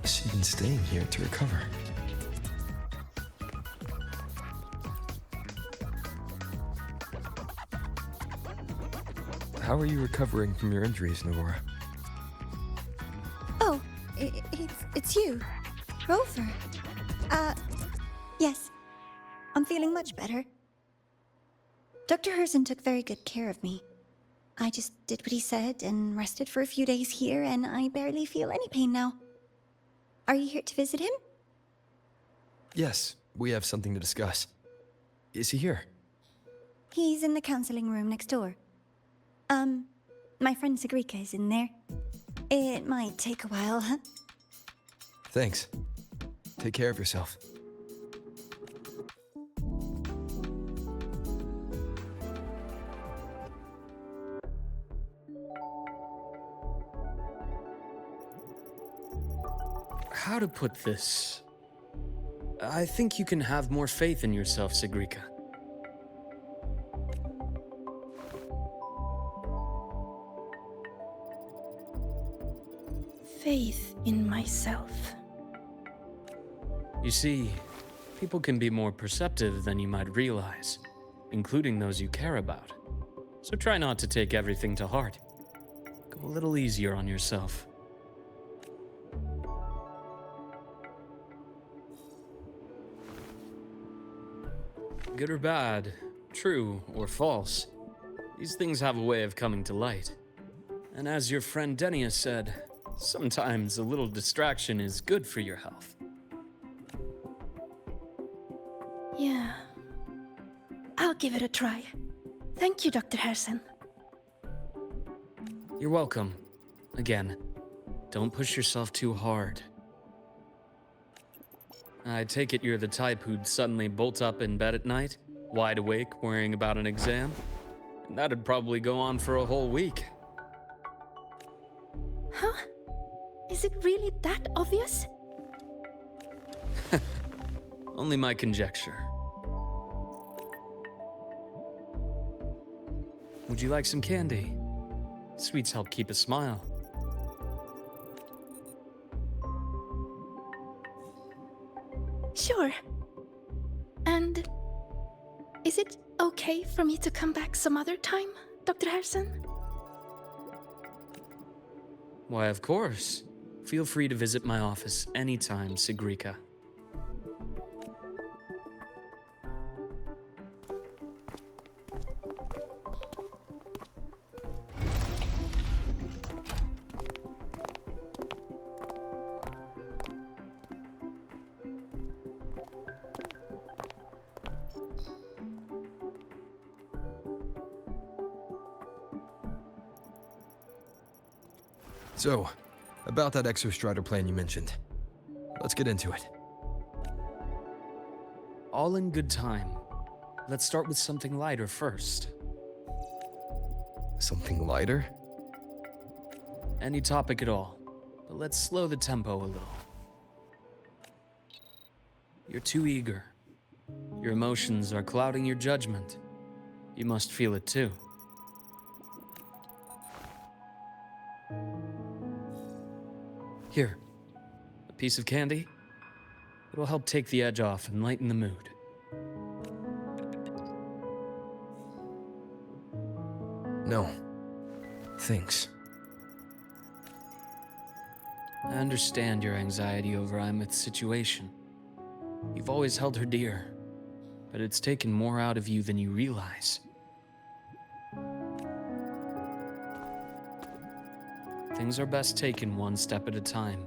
She's been staying here to recover. How are you recovering from your injuries, Navora? Oh, it's you, Rover. Yes. I'm feeling much better. Dr. Herssen took very good care of me. I just did what he said and rested for a few days here, and I barely feel any pain now. Are you here to visit him? Yes, we have something to discuss. Is he here? He's in the counseling room next door. My friend Sigrika is in there. It might take a while, huh? Thanks. Take care of yourself. How to put this? I think you can have more faith in yourself, Sigrika. Faith in myself. You see, people can be more perceptive than you might realize, including those you care about. So try not to take everything to heart. Go a little easier on yourself. Good or bad, true or false, these things have a way of coming to light. And as your friend Denia said, sometimes a little distraction is good for your health. Yeah. I'll give it a try. Thank you, Dr. Herssen. You're welcome. Again, don't push yourself too hard. I take it you're the type who'd suddenly bolt up in bed at night, wide awake, worrying about an exam? And that'd probably go on for a whole week. Huh? Is it really that obvious? Only my conjecture. Would you like some candy? Sweets help keep a smile. Sure. And is it okay for me to come back some other time, Dr. Herssen? Why, of course. Feel free to visit my office anytime, Sigrika. So, about that exostrider plan you mentioned. Let's get into it. All in good time. Let's start with something lighter first. Something lighter? Any topic at all, but let's slow the tempo a little. You're too eager. Your emotions are clouding your judgment. You must feel it too. Here, a piece of candy. It'll help take the edge off and lighten the mood. No. Thanks. I understand your anxiety over Imith's situation. You've always held her dear, but it's taken more out of you than you realize. things are best taken one step at a time.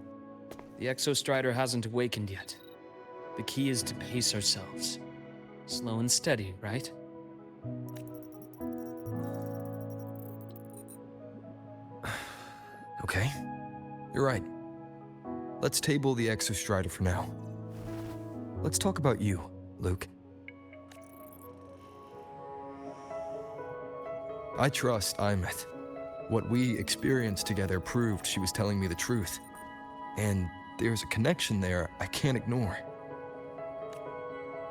The Exostrider hasn't awakened yet. The key is to pace ourselves. Slow and steady, right? Okay, you're right. Let's table the Exostrider for now. Let's talk about you, Luke. I trust Imeth. What we experienced together proved she was telling me the truth. And there's a connection there I can't ignore.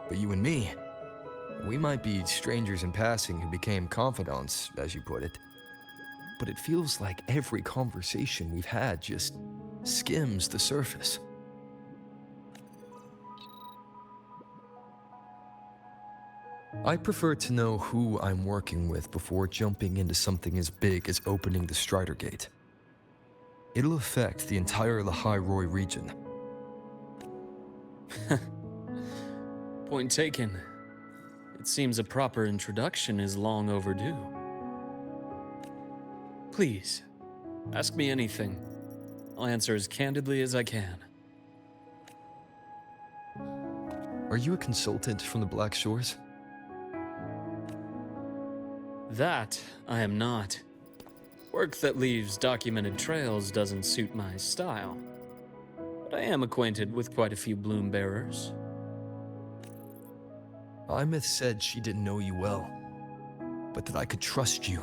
But you and me, we might be strangers in passing who became confidants, as you put it. But it feels like every conversation we've had just skims the surface. I prefer to know who I'm working with before jumping into something as big as opening the Strider Gate. It'll affect the entire Lehigh Roy region. Point taken. It seems a proper introduction is long overdue. Please, ask me anything. I'll answer as candidly as I can. Are you a consultant from the Black Shores? That I am not. Work that leaves documented trails doesn't suit my style. But I am acquainted with quite a few bloom bearers. Imeth said she didn't know you well, but that I could trust you.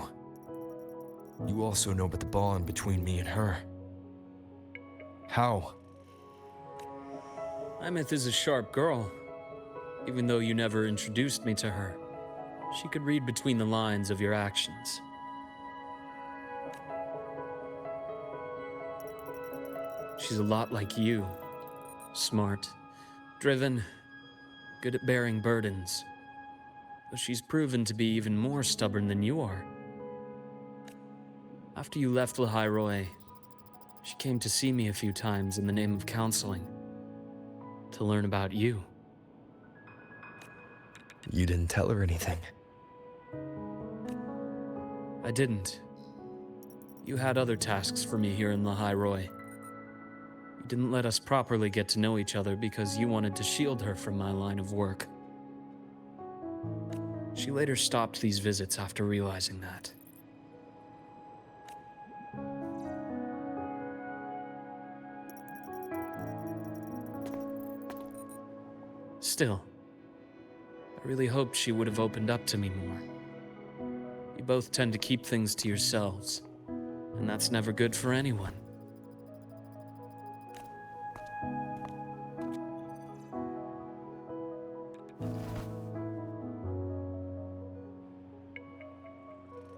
You also know about the bond between me and her. How? Imeth is a sharp girl. Even though you never introduced me to her, she could read between the lines of your actions. She's a lot like you. Smart, driven, good at bearing burdens. But she's proven to be even more stubborn than you are. After you left Lehigh Roy, she came to see me a few times in the name of counseling. To learn about you. You didn't tell her anything. I didn't. You had other tasks for me here in Lehigh Roy. You didn't let us properly get to know each other because you wanted to shield her from my line of work. She later stopped these visits after realizing that. Still, I really hoped she would have opened up to me more. You both tend to keep things to yourselves, and that's never good for anyone.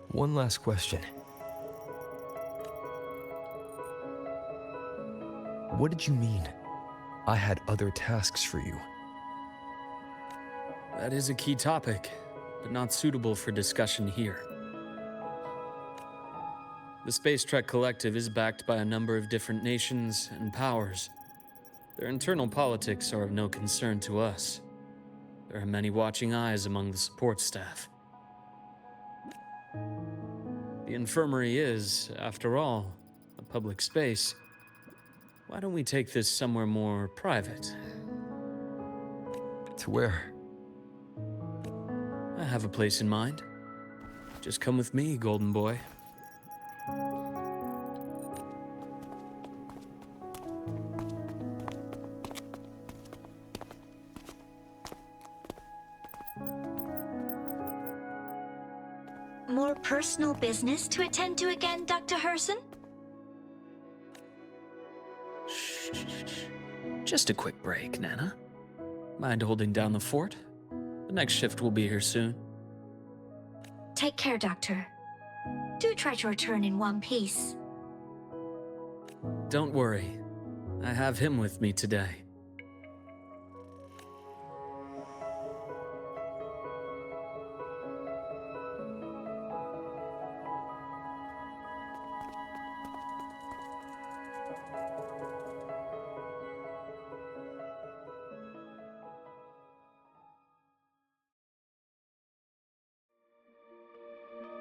One last question. What did you mean? I had other tasks for you. That is a key topic, but not suitable for discussion here. The Space Trek Collective is backed by a number of different nations and powers. Their internal politics are of no concern to us. There are many watching eyes among the support staff. The infirmary is, after all, a public space. Why don't we take this somewhere more private? To where? I have a place in mind. Just come with me, Golden Boy. More personal business to attend to again, Dr. Herssen? Just a quick break, Nana. Mind holding down the fort? The next shift will be here soon. Take care, Doctor. Do try to return in one piece. Don't worry. I have him with me today.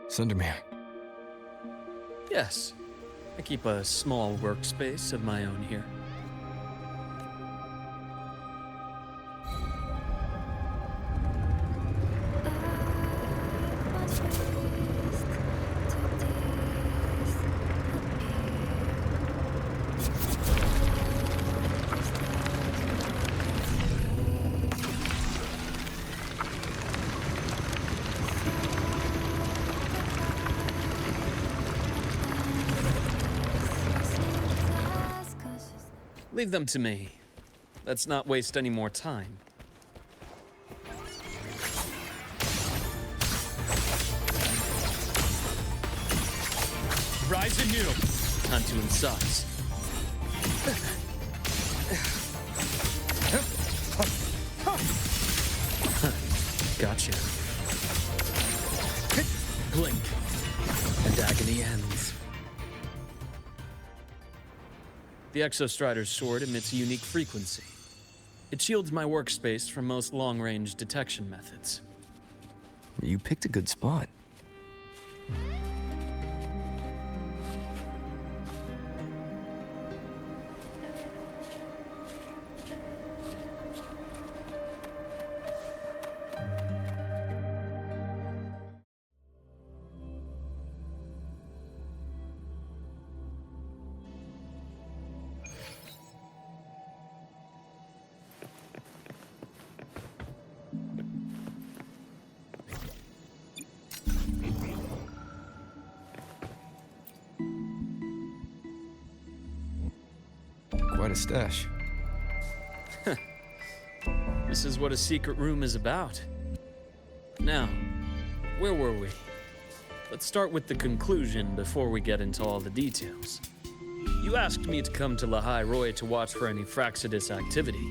Sundermere. Yes. I keep a small workspace of my own here. Leave them to me. Let's not waste any more time. Rise anew! Time to incise. Gotcha. Blink, and agony ends. The Exostrider's sword emits a unique frequency. It shields my workspace from most long-range detection methods. You picked a good spot. Quite a stash. This is what a secret room is about. Now, where were we? Let's start with the conclusion before we get into all the details. You asked me to come to Lahai Roy to watch for any Fraxidus activity.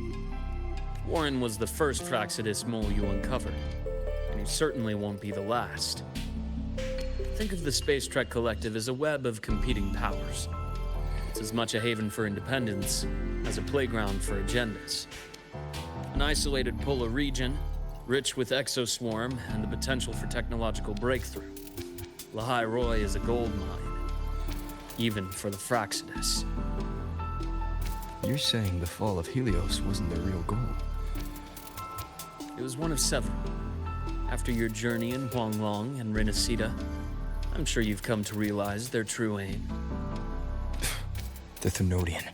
Warren was the first Fraxidus mole you uncovered, and he certainly won't be the last. Think of the Space Trek Collective as a web of competing powers. It's as much a haven for independence as a playground for agendas. An isolated polar region, rich with exoswarm and the potential for technological breakthrough. Lahai Roy is a gold mine, even for the Fraxidus. You're saying the fall of Helios wasn't their real goal? It was one of several. After your journey in Huanglong and Renacita, I'm sure you've come to realize their true aim. The Thenodian.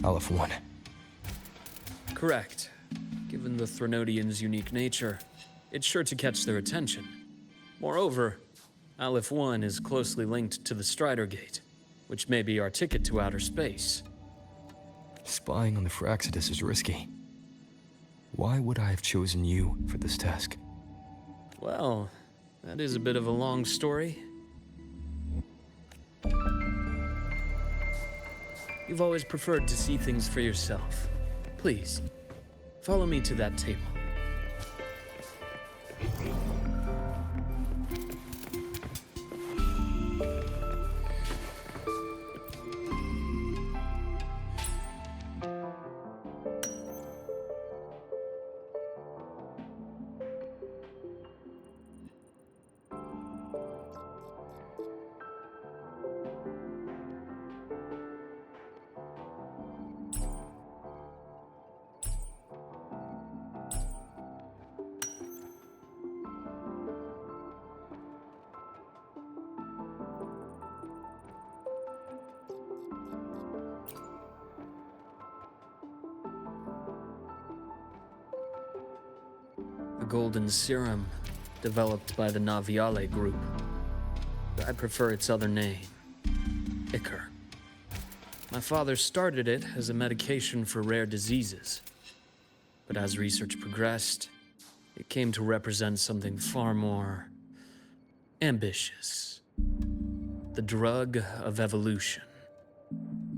Aleph 1. Correct. Given the Thenodian's unique nature, it's sure to catch their attention. Moreover, Aleph 1 is closely linked to the Strider Gate, which may be our ticket to outer space. Spying on the Fraxidus is risky. Why would I have chosen you for this task? Well, that is a bit of a long story. You've always preferred to see things for yourself. Please, follow me to that table. A golden serum developed by the Naviale group. I prefer its other name, Ichor. My father started it as a medication for rare diseases. But as research progressed, it came to represent something far more ambitious. The drug of evolution.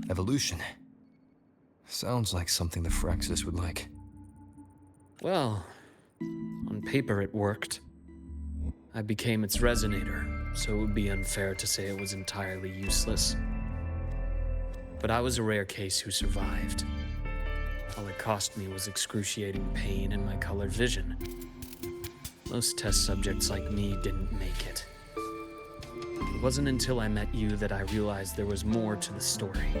Evolution. Sounds like something the Fraxidus would like. Well, on paper it worked. I became its resonator, so it would be unfair to say it was entirely useless. But I was a rare case who survived. All it cost me was excruciating pain and my colored vision. Most test subjects like me didn't make it. It wasn't until I met you that I realized there was more to the story.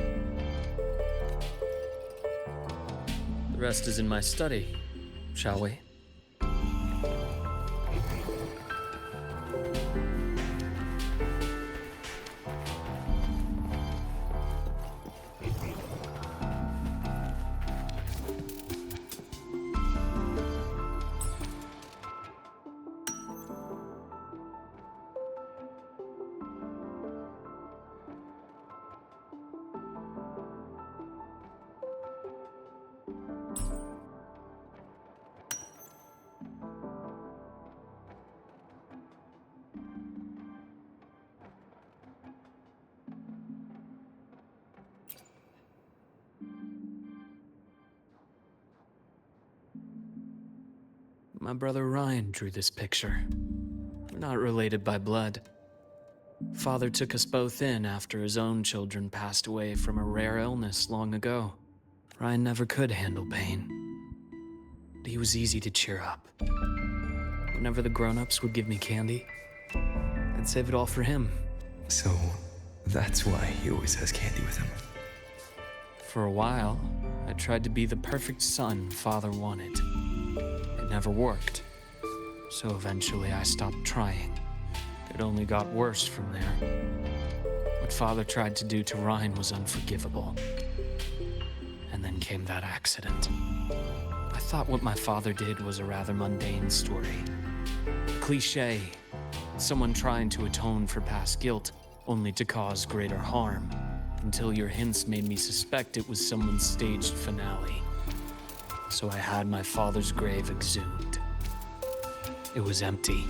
The rest is in my study, shall we? My brother Ryan drew this picture. We're not related by blood. Father took us both in after his own children passed away from a rare illness long ago. Ryan never could handle pain, but he was easy to cheer up. Whenever the grown-ups would give me candy, I'd save it all for him. So, that's why he always has candy with him. For a while, I tried to be the perfect son Father wanted. It never worked, so eventually I stopped trying. It only got worse from there. What Father tried to do to Ryan was unforgivable. And then came that accident. I thought what my father did was a rather mundane story. Cliché. Someone trying to atone for past guilt, only to cause greater harm. Until your hints made me suspect it was someone's staged finale. So I had my father's grave exhumed. It was empty.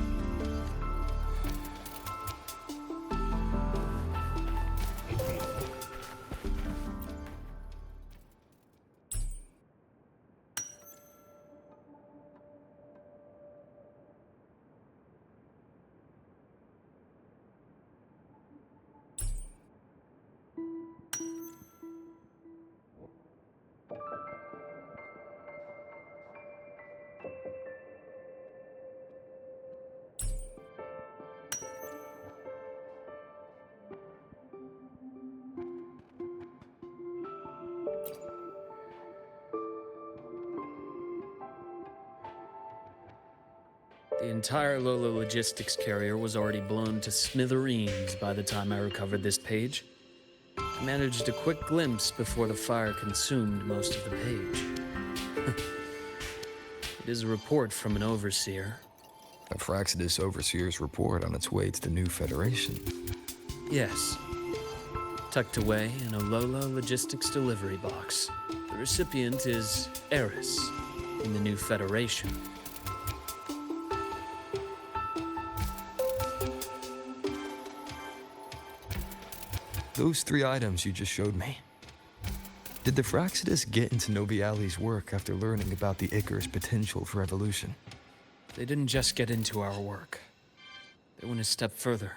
The entire Lola logistics carrier was already blown to smithereens by the time I recovered this page. I managed a quick glimpse before the fire consumed most of the page. It is a report from an overseer. A Fraxidus Overseer's report on its way to the new Federation. Yes. Tucked away in a Lola logistics delivery box. The recipient is Eris in the new Federation. Those 3 items you just showed me. Did the Fraxidus get into Noviali's work after learning about the Icar's potential for evolution? They didn't just get into our work. They went a step further.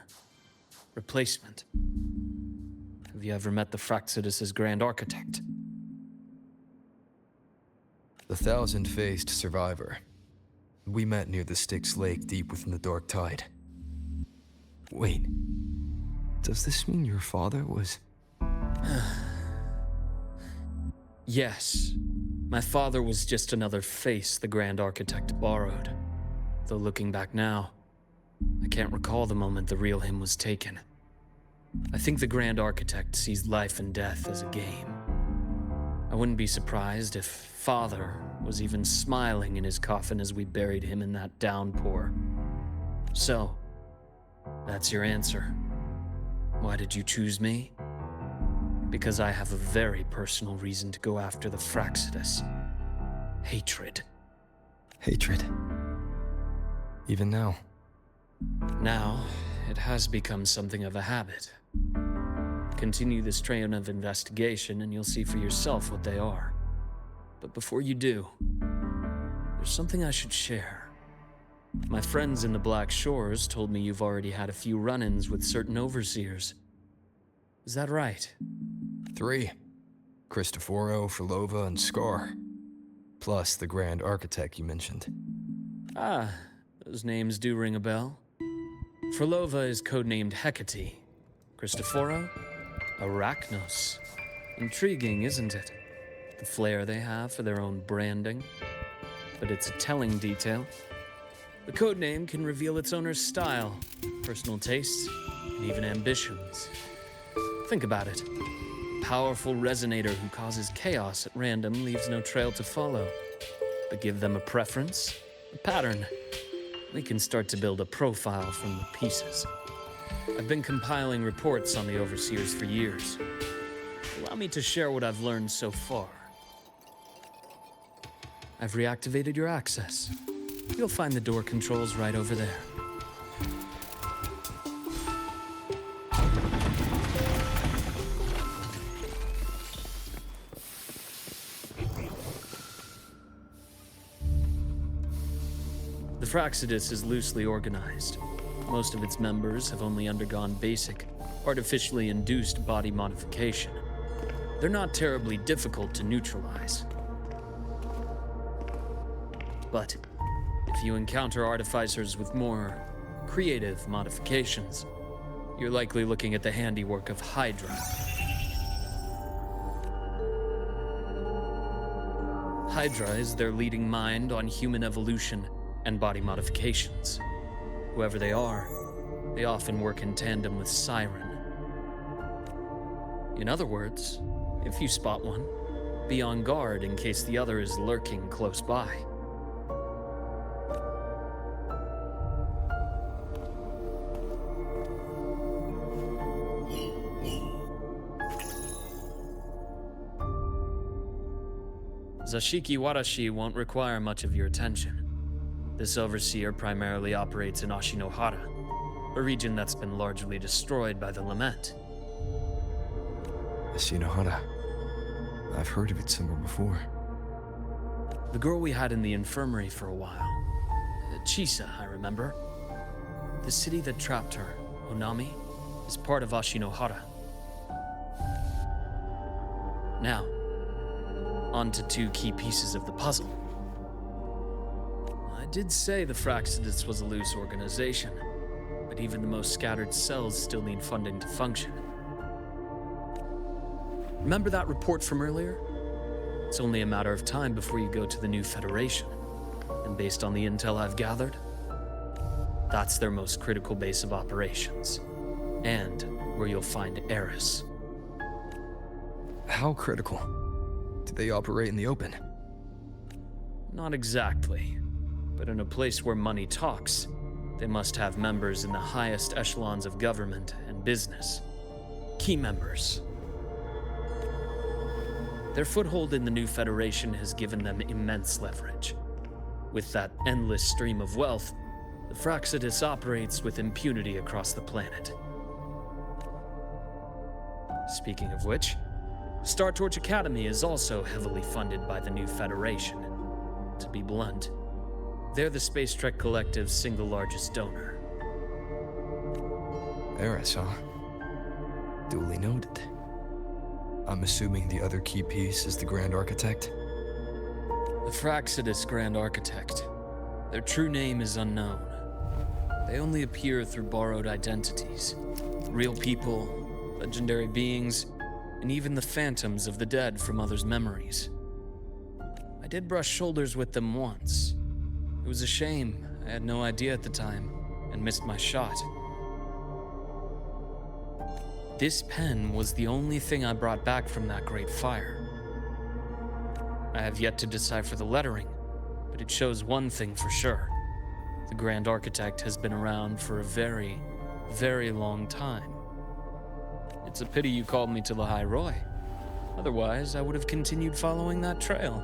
Replacement. Have you ever met the Fraxidus' Grand Architect? The thousand-faced survivor. We met near the Styx Lake deep within the Dark Tide. Wait. Does this mean your father was... Yes. My father was just another face the Grand Architect borrowed. Though looking back now, I can't recall the moment the real him was taken. I think the Grand Architect sees life and death as a game. I wouldn't be surprised if Father was even smiling in his coffin as we buried him in that downpour. So, that's your answer. Why did you choose me? Because I have a very personal reason to go after the Fraxidus. Hatred. Hatred. Even now. Now, it has become something of a habit. Continue this train of investigation and you'll see for yourself what they are. But before you do, there's something I should share. My friends in the Black Shores told me you've already had a few run-ins with certain overseers. Is that right? 3. Cristoforo, Frolova, and Scar. Plus the Grand Architect you mentioned. Ah, those names do ring a bell. Frolova is codenamed Hecate. Cristoforo, Arachnos. Intriguing, isn't it? The flair they have for their own branding. But it's a telling detail. The codename can reveal its owner's style, personal tastes, and even ambitions. Think about it. A powerful resonator who causes chaos at random leaves no trail to follow. But give them a preference, a pattern. We can start to build a profile from the pieces. I've been compiling reports on the Overseers for years. Allow me to share what I've learned so far. I've reactivated your access. You'll find the door controls right over there. The Fraxidus is loosely organized. Most of its members have only undergone basic, artificially induced body modification. They're not terribly difficult to neutralize. But if you encounter artificers with more creative modifications, you're likely looking at the handiwork of Hydra. Hydra is their leading mind on human evolution and body modifications. Whoever they are, they often work in tandem with Siren. In other words, if you spot one, be on guard in case the other is lurking close by. Zashiki Warashi won't require much of your attention. This overseer primarily operates in Ashinohara, a region that's been largely destroyed by the Lament. Ashinohara. I've heard of it somewhere before. The girl we had in the infirmary for a while. Chisa, I remember. The city that trapped her, Onami, is part of Ashinohara. Now, on to two key pieces of the puzzle. I did say the Fraxidus was a loose organization, but even the most scattered cells still need funding to function. Remember that report from earlier? It's only a matter of time before you go to the new Federation. And based on the intel I've gathered, that's their most critical base of operations. And where you'll find Eris. How critical? Do they operate in the open? Not exactly. But in a place where money talks, they must have members in the highest echelons of government and business. Key members. Their foothold in the new Federation has given them immense leverage. With that endless stream of wealth, the Fraxidus operates with impunity across the planet. Speaking of which, Star Torch Academy is also heavily funded by the new Federation. To be blunt, they're the Space Trek Collective's single largest donor. Eris, huh? Duly noted. I'm assuming the other key piece is the Grand Architect? The Fraxidus Grand Architect. Their true name is unknown. They only appear through borrowed identities. Real people, legendary beings, and even the phantoms of the dead from others' memories. I did brush shoulders with them once. It was a shame. I had no idea at the time, and missed my shot. This pen was the only thing I brought back from that great fire. I have yet to decipher the lettering, but it shows one thing for sure. The Grand Architect has been around for a very, very long time. It's a pity you called me to the High Roy. Otherwise, I would have continued following that trail.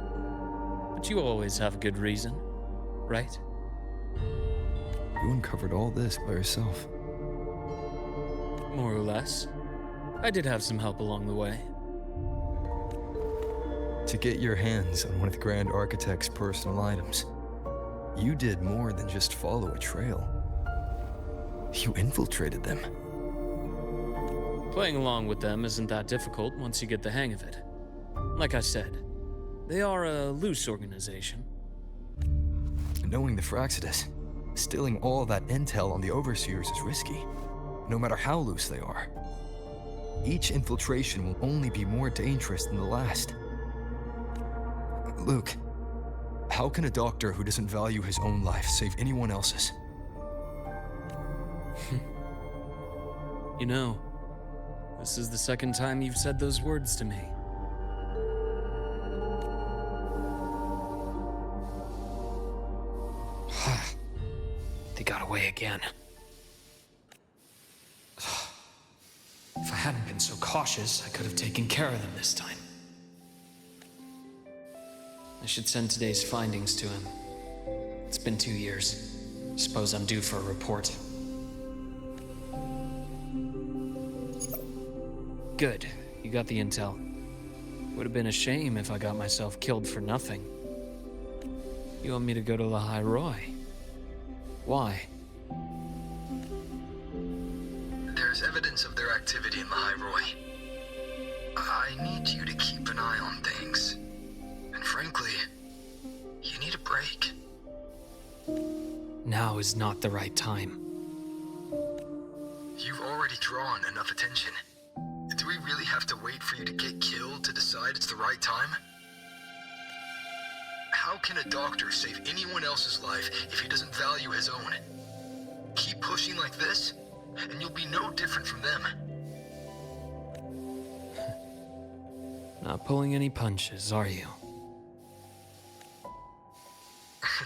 But you always have good reason, right? You uncovered all this by yourself. More or less. I did have some help along the way. To get your hands on one of the Grand Architect's personal items, you did more than just follow a trail. You infiltrated them. Playing along with them isn't that difficult once you get the hang of it. Like I said, they are a loose organization. Knowing the Fraxidus, Stilling all that intel on the Overseers is risky, no matter how loose they are. Each infiltration will only be more dangerous than the last. Luke, how can a doctor who doesn't value his own life save anyone else's? You know, this is the second time you've said those words to me. They got away again. If I hadn't been so cautious, I could have taken care of them this time. I should send today's findings to him. It's been 2 years. Suppose I'm due for a report. Good, you got the intel. Would have been a shame if I got myself killed for nothing. You want me to go to Lahai Roy? Why? There's evidence of their activity in Lahai Roy. I need you to keep an eye on things. And frankly, you need a break. Now is not the right time. You've already drawn enough attention. Do we really have to wait for you to get killed to decide it's the right time? How can a doctor save anyone else's life if he doesn't value his own? Keep pushing like this, and you'll be no different from them. Not pulling any punches, are you?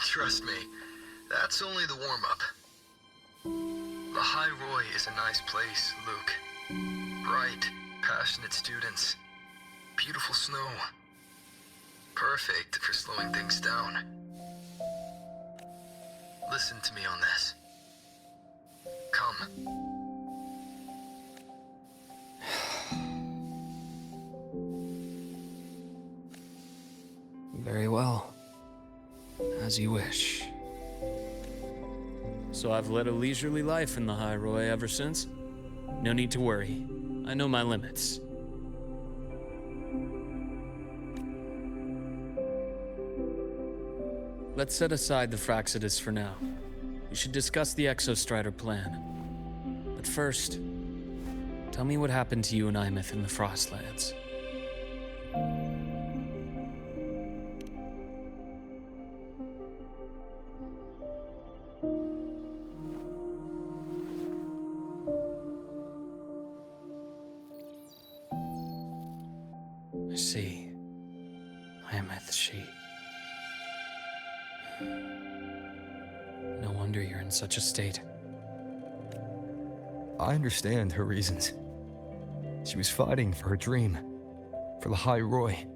Trust me, that's only the warm-up. Lahai Roy is a nice place, Luke. Bright, passionate students. Beautiful snow. Perfect for slowing things down. Listen to me on this. Come. Very well. As you wish. So I've led a leisurely life in the High Roy ever since? No need to worry. I know my limits. Let's set aside the Fraxidus for now. We should discuss the Exostrider plan. But first, tell me what happened to you and Imeth in the Frostlands. I see. Imeth, she... No wonder you're in such a state. I understand her reasons. She was fighting for her dream, for Lahai Roy,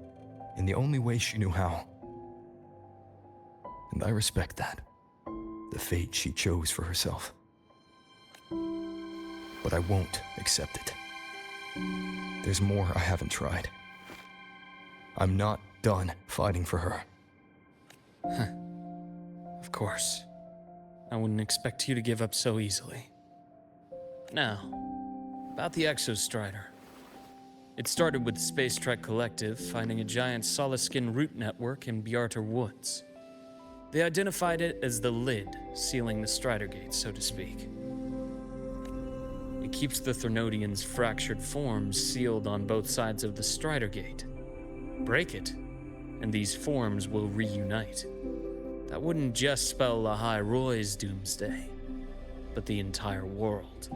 in the only way she knew how. And I respect that, the fate she chose for herself. But I won't accept it. There's more I haven't tried. I'm not done fighting for her. Of course. I wouldn't expect you to give up so easily. Now, about the Exostrider. It started with the Space Trek Collective finding a giant solid-skin root network in Bjartar Woods. They identified it as the lid, sealing the Strider Gate, so to speak. It keeps the Threnodians' fractured forms sealed on both sides of the Strider Gate. Break it, and these forms will reunite. That wouldn't just spell Lahai Roy's doomsday, but the entire world.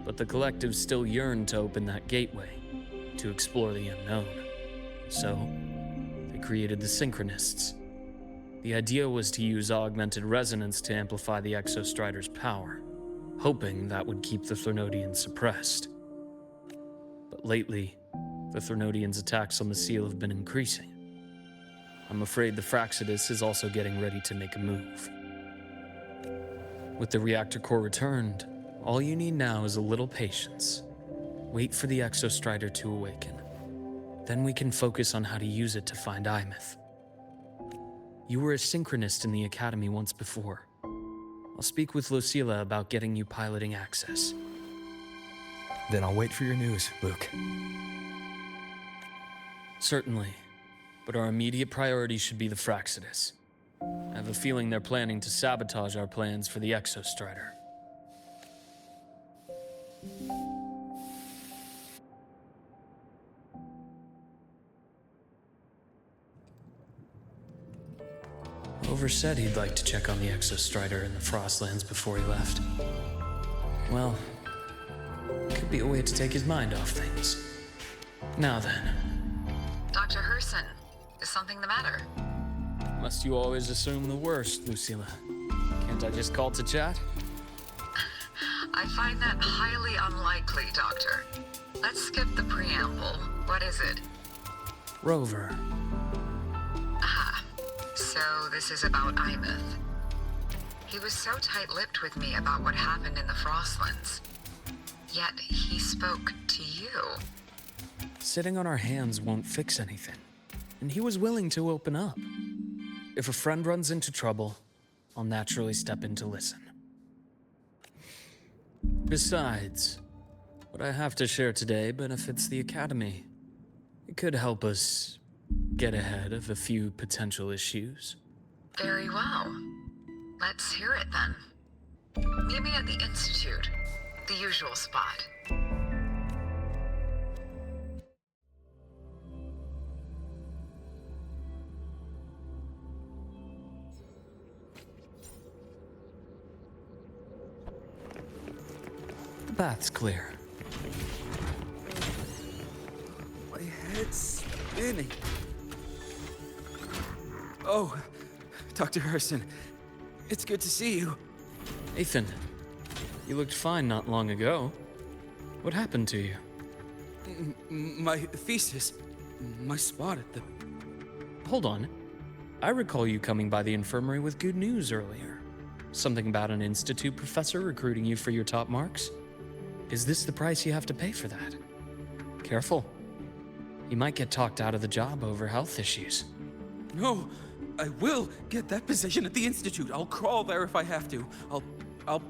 But the Collective still yearned to open that gateway, to explore the unknown. So, they created the Synchronists. The idea was to use augmented resonance to amplify the Exostrider's power, hoping that would keep the Threnodians suppressed. But lately, the Threnodians' attacks on the seal have been increasing. I'm afraid the Fraxidus is also getting ready to make a move. With the reactor core returned, all you need now is a little patience. Wait for the Exostrider to awaken. Then we can focus on how to use it to find Imeth. You were a synchronist in the Academy once before. I'll speak with Lucilla about getting you piloting access. Then I'll wait for your news, Luke. Certainly. But our immediate priority should be the Fraxidus. I have a feeling they're planning to sabotage our plans for the Exostrider. Rover said he'd like to check on the Exostrider in the Frostlands before he left. Well, could be a way to take his mind off things. Now then. Dr. Herssen, is something the matter? Must you always assume the worst, Lucilla? Can't I just call to chat? I find that highly unlikely, Doctor. Let's skip the preamble. What is it? Rover. Ah, so this is about Imeth. He was so tight-lipped with me about what happened in the Frostlands. Yet he spoke to you. Sitting on our hands won't fix anything. And he was willing to open up. If a friend runs into trouble, I'll naturally step in to listen. Besides, what I have to share today benefits the Academy. It could help us get ahead of a few potential issues. Very well. Let's hear it then. Meet me at the Institute, the usual spot. The path's clear. My head's spinning. Oh, Dr. Herssen, it's good to see you. Ethan, you looked fine not long ago. What happened to you? My thesis, my spot at the... Hold on. I recall you coming by the infirmary with good news earlier. Something about an institute professor recruiting you for your top marks? Is this the price you have to pay for that? Careful. You might get talked out of the job over health issues. No, I will get that position at the Institute. I'll crawl there if I have to. I'll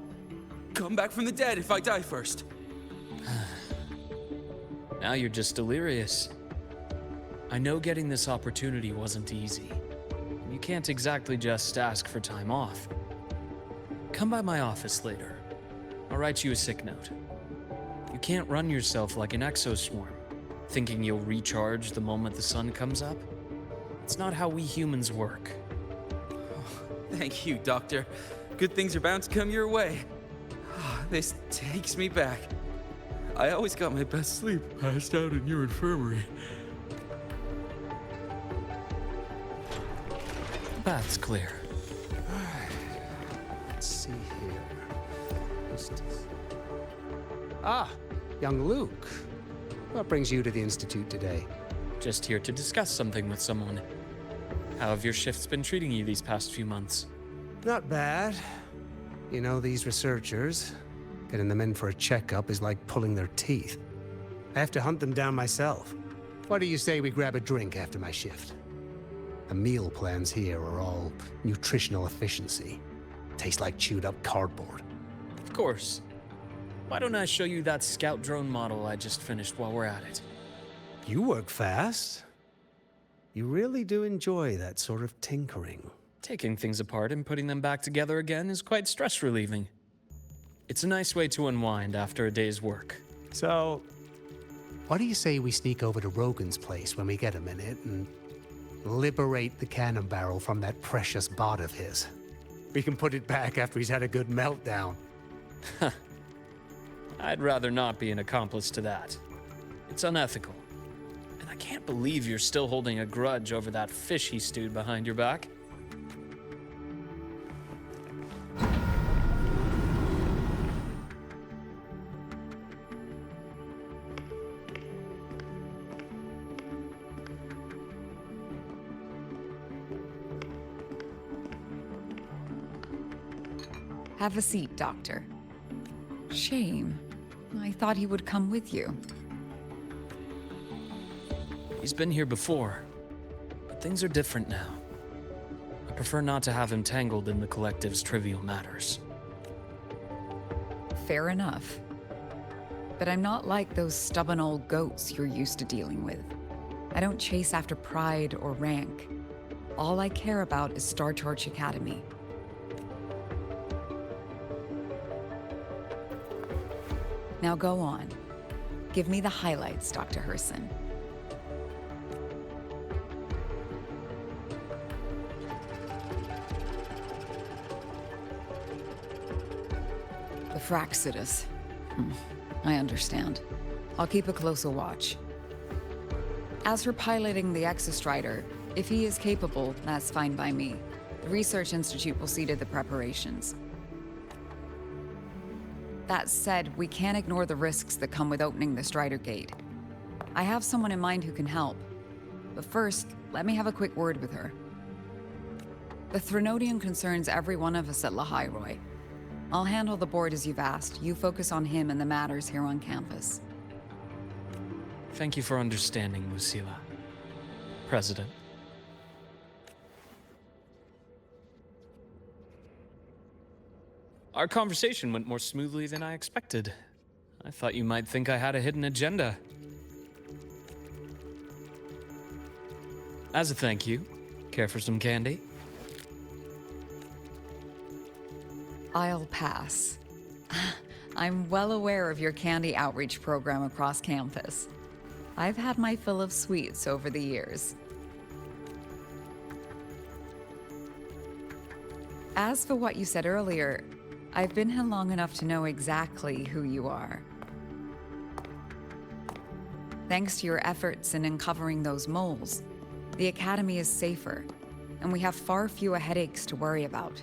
come back from the dead if I die first. Now you're just delirious. I know getting this opportunity wasn't easy. You can't exactly just ask for time off. Come by my office later. I'll write you a sick note. You can't run yourself like an exoswarm, thinking you'll recharge the moment the sun comes up. It's not how we humans work. Oh, thank you, Doctor. Good things are bound to come your way. This takes me back. I always got my best sleep passed out in your infirmary. The path's clear. Let's see here. Ah, young Luke. What brings you to the Institute today? Just here to discuss something with someone. How have your shifts been treating you these past few months? Not bad. You know, these researchers, getting them in for a checkup is like pulling their teeth. I have to hunt them down myself. What do you say we grab a drink after my shift? The meal plans here are all nutritional efficiency. Taste like chewed up cardboard. Of course. Why don't I show you that scout drone model I just finished while we're at it? You work fast. You really do enjoy that sort of tinkering. Taking things apart and putting them back together again is quite stress relieving. It's a nice way to unwind after a day's work. So, what do you say we sneak over to Rogan's place when we get a minute and liberate the cannon barrel from that precious bot of his? We can put it back after he's had a good meltdown. I'd rather not be an accomplice to that. It's unethical. And I can't believe you're still holding a grudge over that fish he stewed behind your back. Have a seat, Doctor. Shame. I thought he would come with you. He's been here before, but things are different now. I prefer not to have him tangled in the collective's trivial matters. Fair enough. But I'm not like those stubborn old goats you're used to dealing with. I don't chase after pride or rank. All I care about is Star Torch Academy. Now go on. Give me the highlights, Dr. Herssen. The Fraxidus. I understand. I'll keep a closer watch. As for piloting the Exostrider, if he is capable, that's fine by me. The Research Institute will see to the preparations. That said, we can't ignore the risks that come with opening the Strider Gate. I have someone in mind who can help. But first, let me have a quick word with her. The Threnodian concerns every one of us at Lahairoi. I'll handle the board as you've asked. You focus on him and the matters here on campus. Thank you for understanding, Lucila. President. Our conversation went more smoothly than I expected. I thought you might think I had a hidden agenda. As a thank you, care for some candy? I'll pass. I'm well aware of your candy outreach program across campus. I've had my fill of sweets over the years. As for what you said earlier, I've been here long enough to know exactly who you are. Thanks to your efforts in uncovering those moles, the Academy is safer, and we have far fewer headaches to worry about.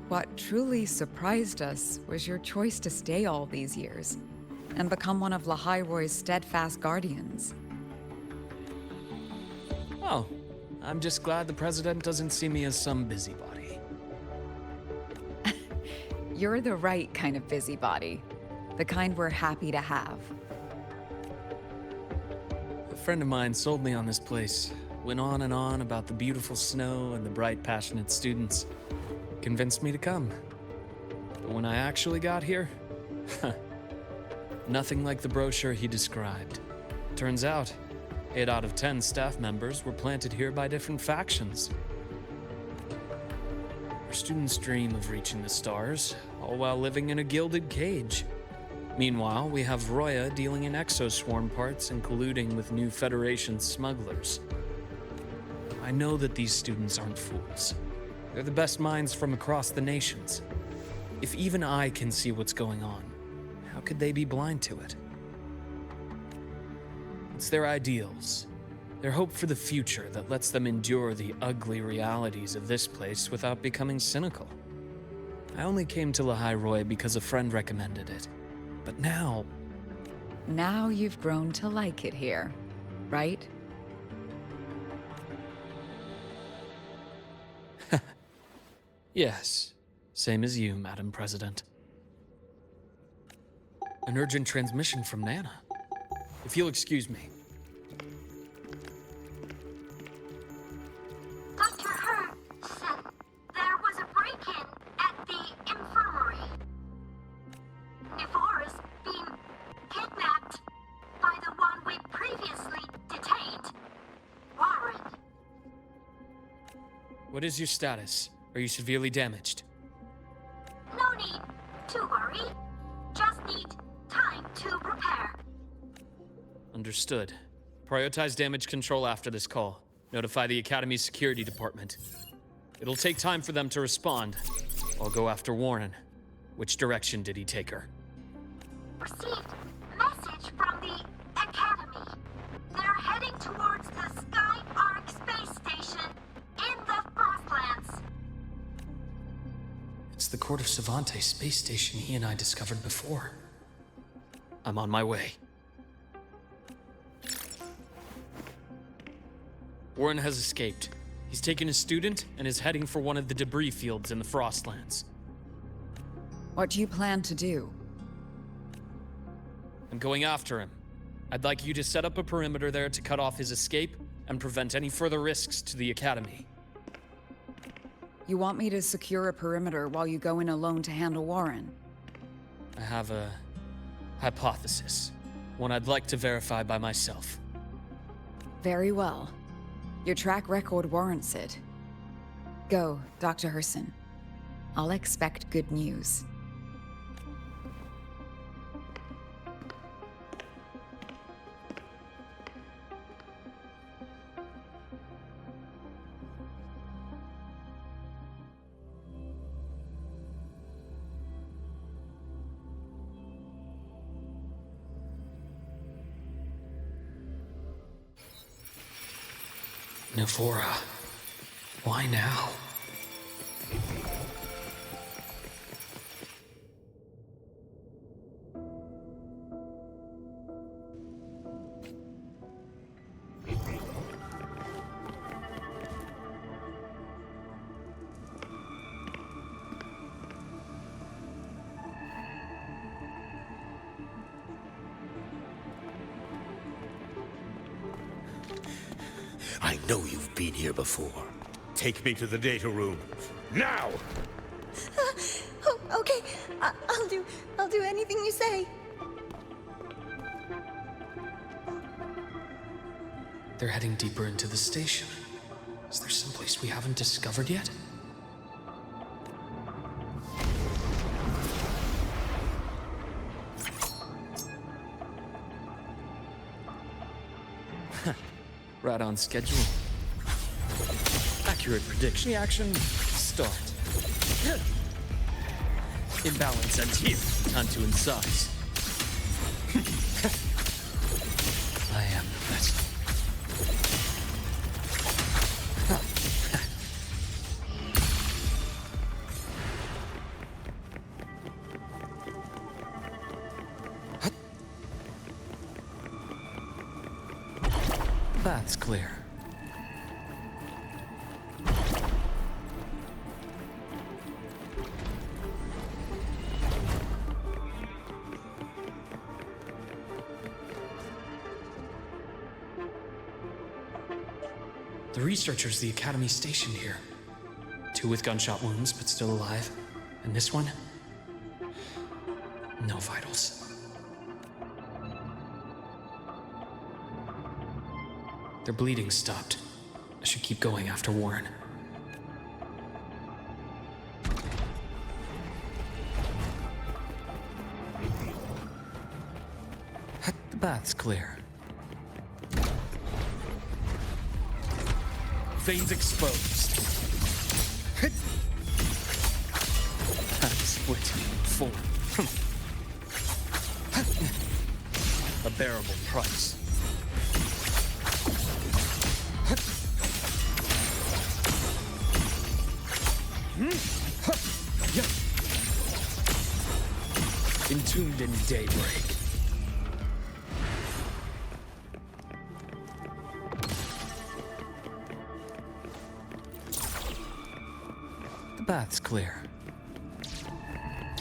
What truly surprised us was your choice to stay all these years and become one of Lahairoi's steadfast guardians. Oh, I'm just glad the President doesn't see me as some busybody. You're the right kind of busybody, the kind we're happy to have. A friend of mine sold me on this place, went on and on about the beautiful snow and the bright, passionate students. Convinced me to come. But when I actually got here, nothing like the brochure he described. Turns out, 8 out of 10 staff members were planted here by different factions. Our students dream of reaching the stars, all while living in a gilded cage. Meanwhile, we have Roya dealing in exoswarm parts and colluding with new Federation smugglers. I know that these students aren't fools. They're the best minds from across the nations. If even I can see what's going on, how could they be blind to it? It's their ideals, their hope for the future that lets them endure the ugly realities of this place without becoming cynical. I only came to Lahairoi because a friend recommended it. But now... Now you've grown to like it here, right? Yes, same as you, Madam President. An urgent transmission from Nana. If you'll excuse me. Dr. Herssen, there was a break-in at the infirmary. Nivora's being kidnapped by the one we previously detained, Warren. What is your status? Are you severely damaged? No need to worry. Just need time to prepare. Understood. Prioritize damage control after this call. Notify the Academy's security department. It'll take time for them to respond. I'll go after Warren. Which direction did he take her? Received message from the Academy. They're heading towards the Sky Arc space station in the Frostlands. It's the Court of Savante space station he and I discovered before. I'm on my way. Warren has escaped. He's taken a student and is heading for one of the debris fields in the Frostlands. What do you plan to do? I'm going after him. I'd like you to set up a perimeter there to cut off his escape and prevent any further risks to the Academy. You want me to secure a perimeter while you go in alone to handle Warren? I have a hypothesis. One I'd like to verify by myself. Very well. Your track record warrants it. Go, Dr. Herssen. I'll expect good news. Navora. Why now? I know you've been here before. Take me to the data room. Now! Oh, okay. I'll do anything you say. They're heading deeper into the station. Is there someplace we haven't discovered yet? Right on schedule. Accurate prediction. Action. Start. Imbalance ends here. Time to incise. I am the best. That's clear. The researchers the Academy stationed here. 2 with gunshot wounds, but still alive. And this one? No vitals. Their bleeding stopped. I should keep going after Warren. The bath's clear. Veins exposed. Split. Full. A bearable price. Entombed in daybreak. The bath's clear.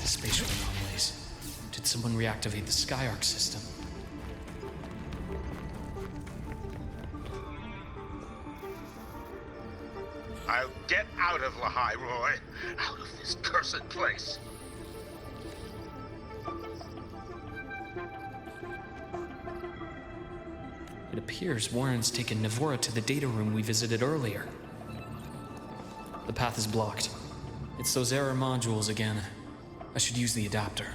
Spatial anomalies. Did someone reactivate the Skyark system? I'll get out of Lahai, Roy. Out of this cursed place. It appears Warren's taken Navora to the data room we visited earlier. The path is blocked. It's those error modules again. I should use the adapter.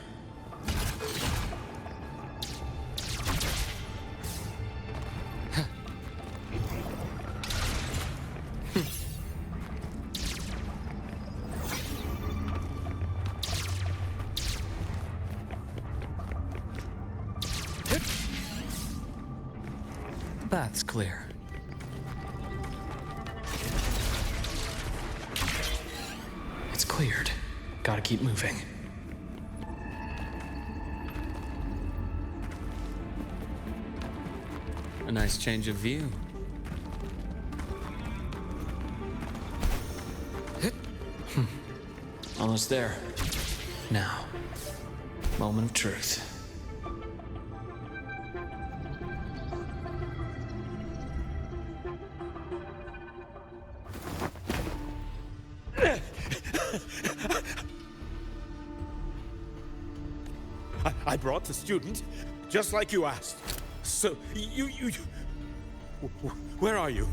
The bath's clear. It's cleared. Gotta keep moving. A nice change of view. Almost there. Now, moment of truth. I brought the student, just like you asked. So, you... Where are you?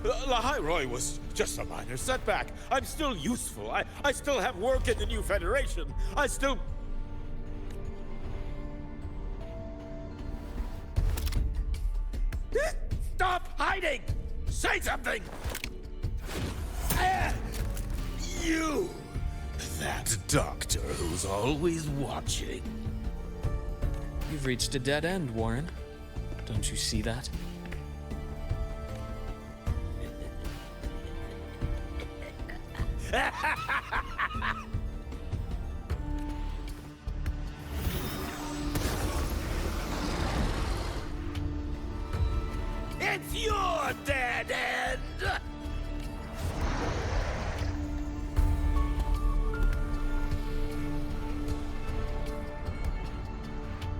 Lahairoi was just a minor setback. I'm still useful. I still have work in the new Federation. I still... Stop hiding! Say something! You! That doctor who's always watching. You've reached a dead end, Warren. Don't you see that? It's your dead end!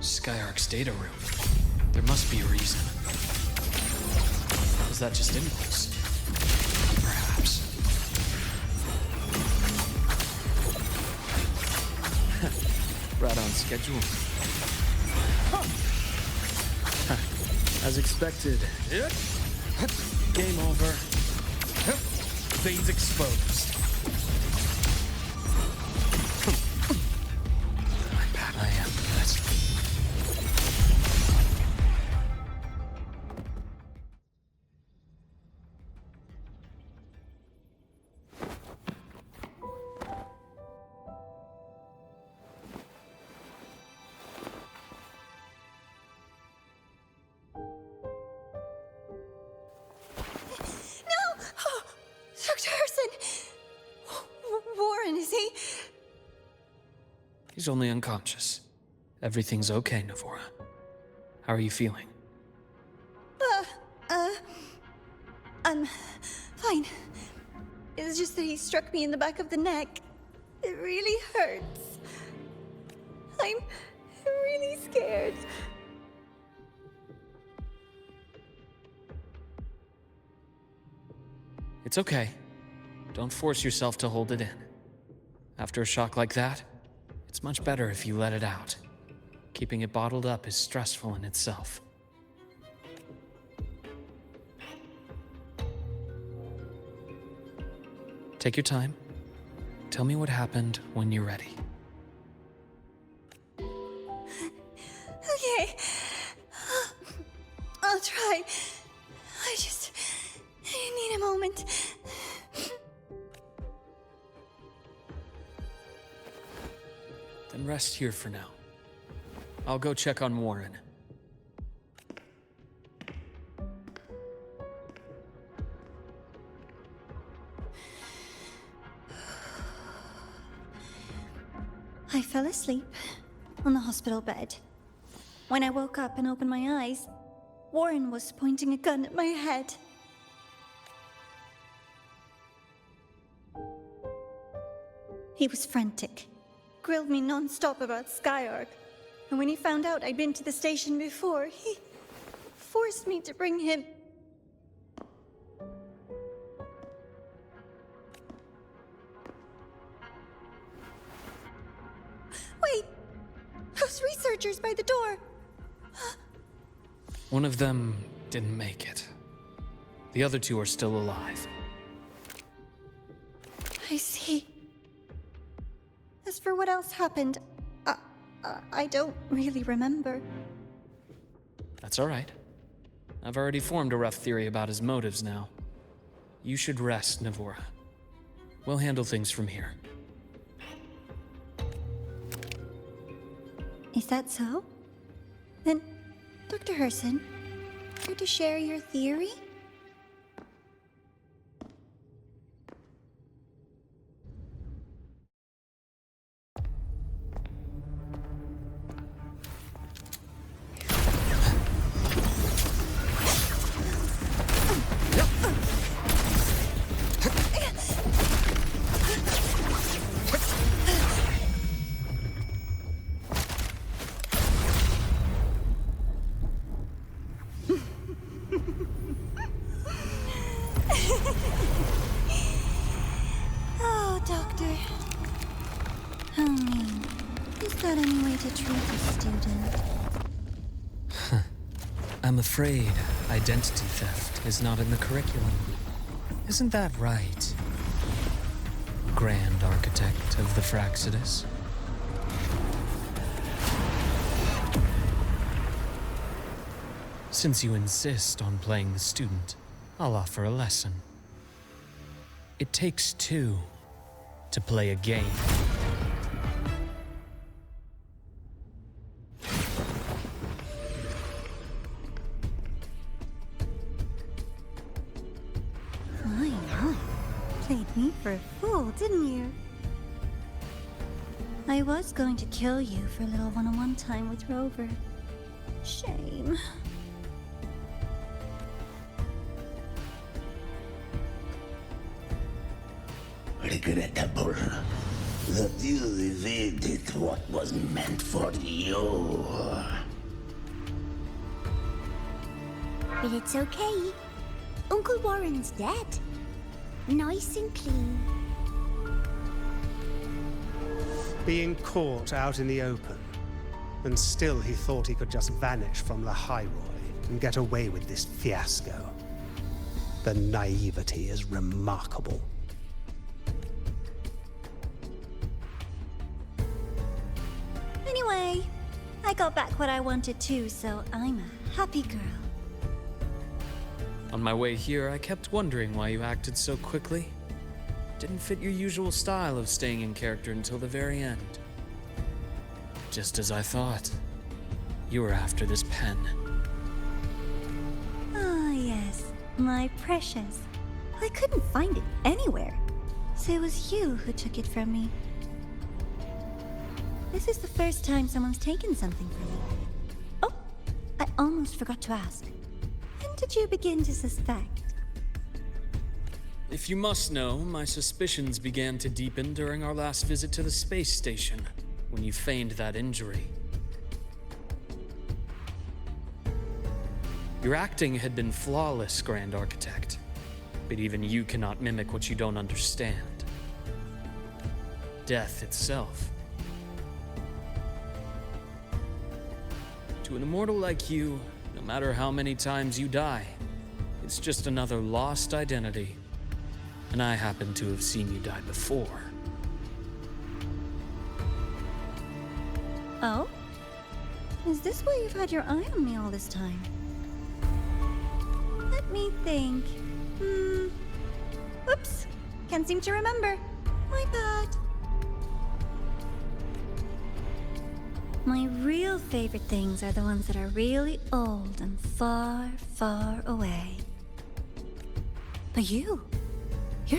Skyark's data room. There must be a reason. Was that just impulse? Perhaps. Right on schedule. As expected. Game over. Veins exposed. My bad, I am this. Dr. Herssen! Warren, is he? He's only unconscious. Everything's okay, Navora. How are you feeling? I'm fine. It's just that he struck me in the back of the neck. It really hurts. I'm really scared. It's okay. Don't force yourself to hold it in. After a shock like that, it's much better if you let it out. Keeping it bottled up is stressful in itself. Take your time. Tell me what happened when you're ready. Okay. I'll try. I need a moment. Then rest here for now. I'll go check on Warren. I fell asleep on the hospital bed. When I woke up and opened my eyes, Warren was pointing a gun at my head. He was frantic, grilled me non-stop about Skyark, and when he found out I'd been to the station before, he forced me to bring him. Wait! Those researchers by the door! One of them didn't make it. The other two are still alive. I see. As for what else happened, I don't really remember. That's all right. I've already formed a rough theory about his motives now. You should rest, Navora. We'll handle things from here. Is that so? Then, Dr. Herssen, care to share your theory? Oh, Doctor. How mean. Is that any way to treat a student? I'm afraid identity theft is not in the curriculum. Isn't that right, Grand Architect of the Fraxidus? Since you insist on playing the student, I'll offer a lesson. It takes two to play a game. Played me for a fool, didn't you? I was going to kill you for a little one-on-one time with Rover. Shame. Regrettable that you evaded what was meant for you. But it's okay. Uncle Warren's dead. Nice and clean. Being caught out in the open, and still he thought he could just vanish from the High Roy and get away with this fiasco. The naivety is remarkable. Anyway, I got back what I wanted too, so I'm a happy girl. On my way here, I kept wondering why you acted so quickly. Didn't fit your usual style of staying in character until the very end. Just as I thought. You were after this pen. Ah, yes. My precious. I couldn't find it anywhere. So it was you who took it from me. This is the first time someone's taken something from me. Oh, I almost forgot to ask. When did you begin to suspect? If you must know, my suspicions began to deepen during our last visit to the space station, when you feigned that injury. Your acting had been flawless, Grand Architect, but even you cannot mimic what you don't understand. Death itself. To an immortal like you, no matter how many times you die, it's just another lost identity. And I happen to have seen you die before. Oh? Is this why you've had your eye on me all this time? Let me think. Oops. Can't seem to remember. My bad. My real favorite things are the ones that are really old and far, far away. But you're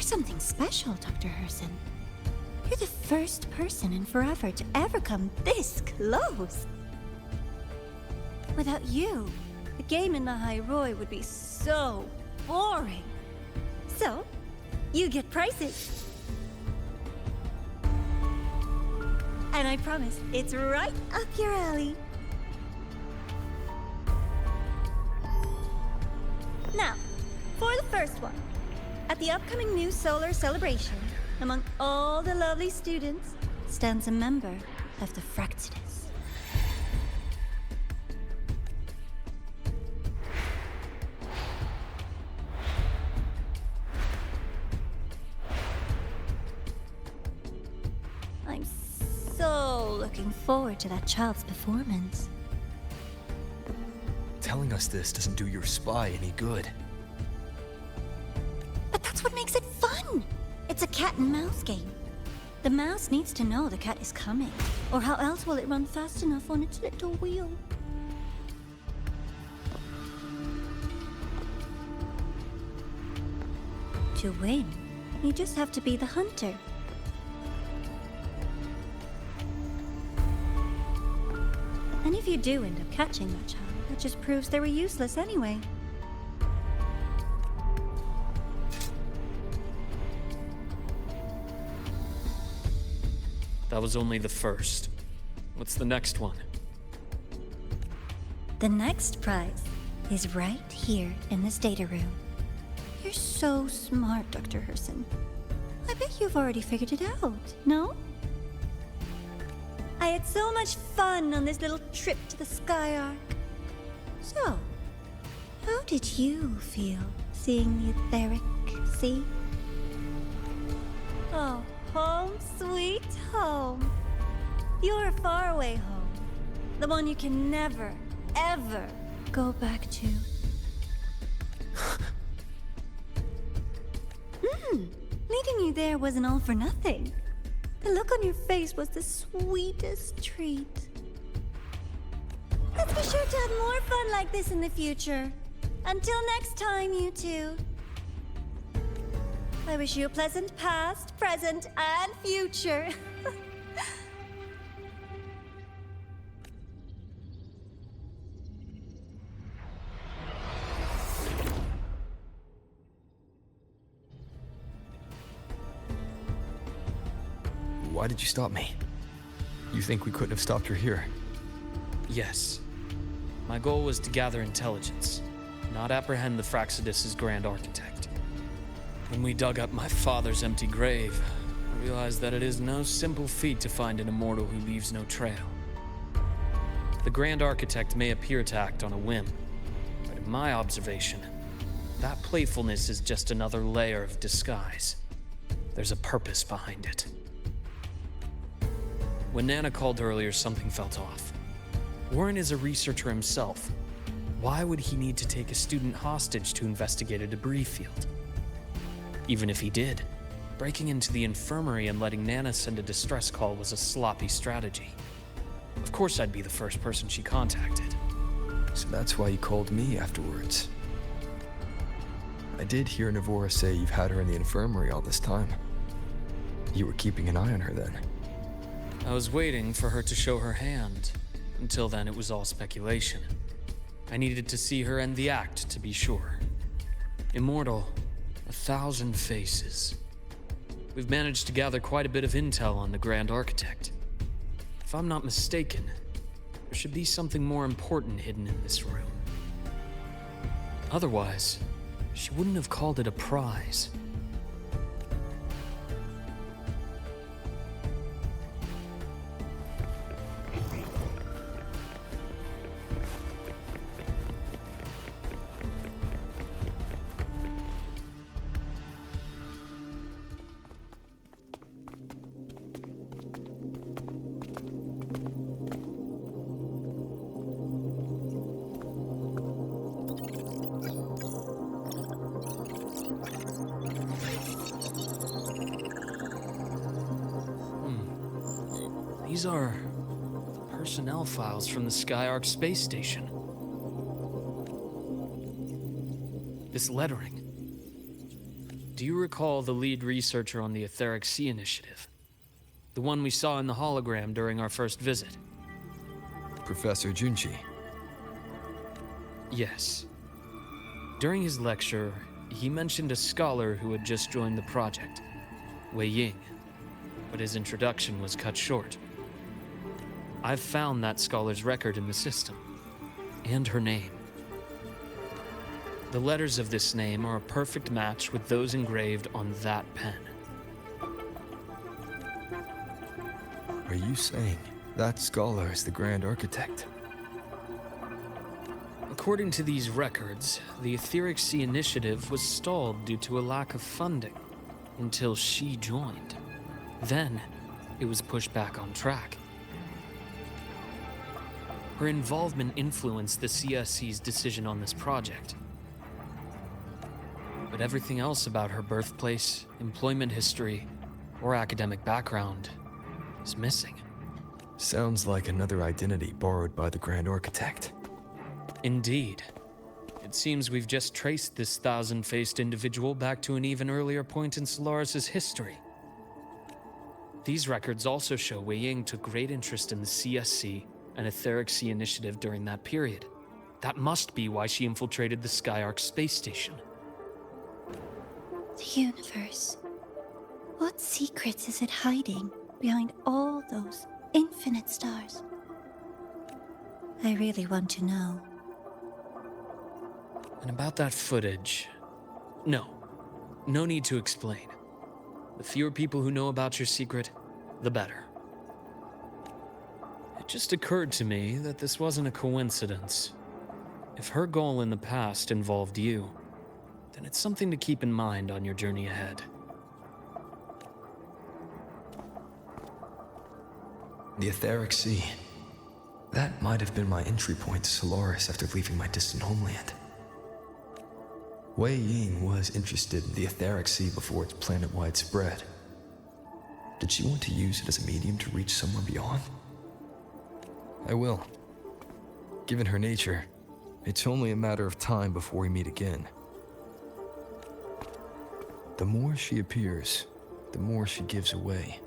something special, Dr. Herssen. You're the first person in forever to ever come this close. Without you, the game in the High Roy would be so boring. So, you get prizes. And I promise, it's right up your alley. Now, for the first one. At the upcoming new solar celebration, among all the lovely students, stands a member of the Fraxidus. I'm so looking forward to that child's performance. Telling us this doesn't do your spy any good. But that's what makes it fun! It's a cat and mouse game. The mouse needs to know the cat is coming, or how else will it run fast enough on its little wheel? To win, you just have to be the hunter. And if you do end up catching that child, that just proves they were useless anyway. That was only the first. What's the next one? The next prize is right here in this data room. You're so smart, Dr. Herssen. I bet you've already figured it out, no? I had so much fun on this little trip to the Sky Arc. So, how did you feel seeing the etheric See? Oh, home sweet home. Your faraway home. The one you can never, ever go back to. Meeting you there wasn't all for nothing. The look on your face was the sweetest treat. Let's be sure to have more fun like this in the future. Until next time, you two. I wish you a pleasant past, present, and future. Why did you stop me? You think we couldn't have stopped her here? Yes. My goal was to gather intelligence, not apprehend the Fraxidus' grand architect. When we dug up my father's empty grave, I realized that it is no simple feat to find an immortal who leaves no trail. The grand architect may appear to act on a whim, but in my observation, that playfulness is just another layer of disguise. There's a purpose behind it. When Nana called earlier, something felt off. Warren is a researcher himself. Why would he need to take a student hostage to investigate a debris field? Even if he did, breaking into the infirmary and letting Nana send a distress call was a sloppy strategy. Of course I'd be the first person she contacted. So that's why you called me afterwards. I did hear Navora say you've had her in the infirmary all this time. You were keeping an eye on her then. I was waiting for her to show her hand. Until then, it was all speculation. I needed to see her end the act to be sure. Immortal, 1,000 faces. We've managed to gather quite a bit of intel on the Grand Architect. If I'm not mistaken, there should be something more important hidden in this room. Otherwise, she wouldn't have called it a prize. These are personnel files from the Skyark space station. This lettering. Do you recall the lead researcher on the Etheric Sea Initiative? The one we saw in the hologram during our first visit? Professor Junchi. Yes. During his lecture, he mentioned a scholar who had just joined the project, Wei Ying, but his introduction was cut short. I've found that scholar's record in the system, and her name. The letters of this name are a perfect match with those engraved on that pen. Are you saying that scholar is the Grand Architect? According to these records, the Etheric Sea Initiative was stalled due to a lack of funding until she joined. Then, it was pushed back on track. Her involvement influenced the CSC's decision on this project. But everything else about her birthplace, employment history, or academic background is missing. Sounds like another identity borrowed by the Grand Architect. Indeed. It seems we've just traced this 1,000-faced individual back to an even earlier point in Solaris' history. These records also show Wei Ying took great interest in the CSC and Etheric Sea Initiative during that period. That must be why she infiltrated the Skyark space station. The universe. What secrets is it hiding behind all those infinite stars? I really want to know. And about that footage... No need to explain. The fewer people who know about your secret, the better. It just occurred to me that this wasn't a coincidence. If her goal in the past involved you, then it's something to keep in mind on your journey ahead. The Etheric Sea. That might have been my entry point to Solaris after leaving my distant homeland. Wei Ying was interested in the Etheric Sea before its planet-wide spread. Did she want to use it as a medium to reach somewhere beyond? I will. Given her nature, it's only a matter of time before we meet again. The more she appears, the more she gives away.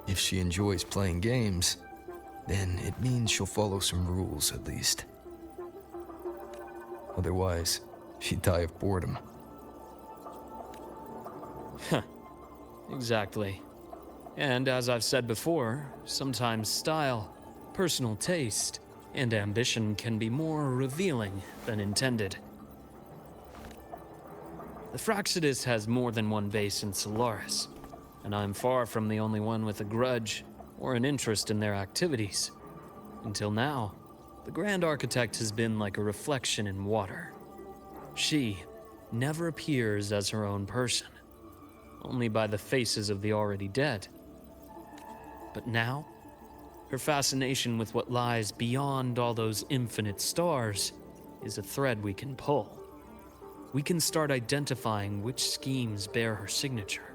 If she enjoys playing games, then it means she'll follow some rules at least. Otherwise, she'd die of boredom. Exactly. And as I've said before, sometimes style, personal taste, and ambition can be more revealing than intended. The Fractsidus has more than one base in Solaris, and I'm far from the only one with a grudge or an interest in their activities. Until now, the Grand Architect has been like a reflection in water. She never appears as her own person, only by the faces of the already dead. But now, her fascination with what lies beyond all those infinite stars is a thread we can pull. We can start identifying which schemes bear her signature.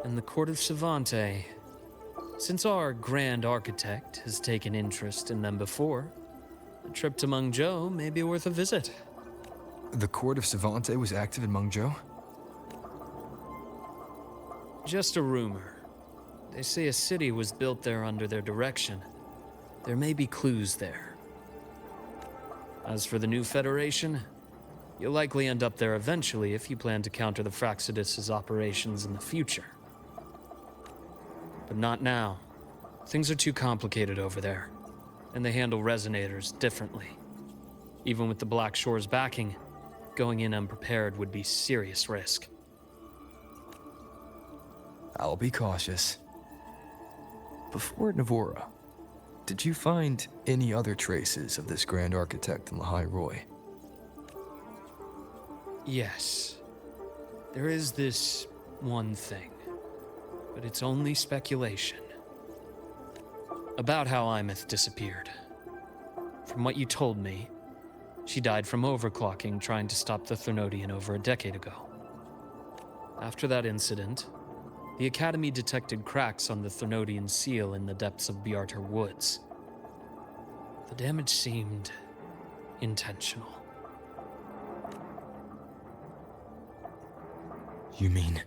And the Court of Savante, since our Grand Architect has taken interest in them before, a trip to Mengzhou may be worth a visit. The Court of Savante was active in Mengzhou? Just a rumor. They say a city was built there under their direction. There may be clues there. As for the new Federation, you'll likely end up there eventually if you plan to counter the Fractsidus' operations in the future. But not now. Things are too complicated over there, and they handle resonators differently. Even with the Black Shore's backing, going in unprepared would be serious risk. I'll be cautious. Before Navora, did you find any other traces of this Grand Architect in Lahai Roy? Yes. There is this one thing, but it's only speculation. About how Imeth disappeared. From what you told me, she died from overclocking trying to stop the Threnodian over a decade ago. After that incident, the Academy detected cracks on the Threnodian seal in the depths of Biarter Woods. The damage seemed intentional. You mean?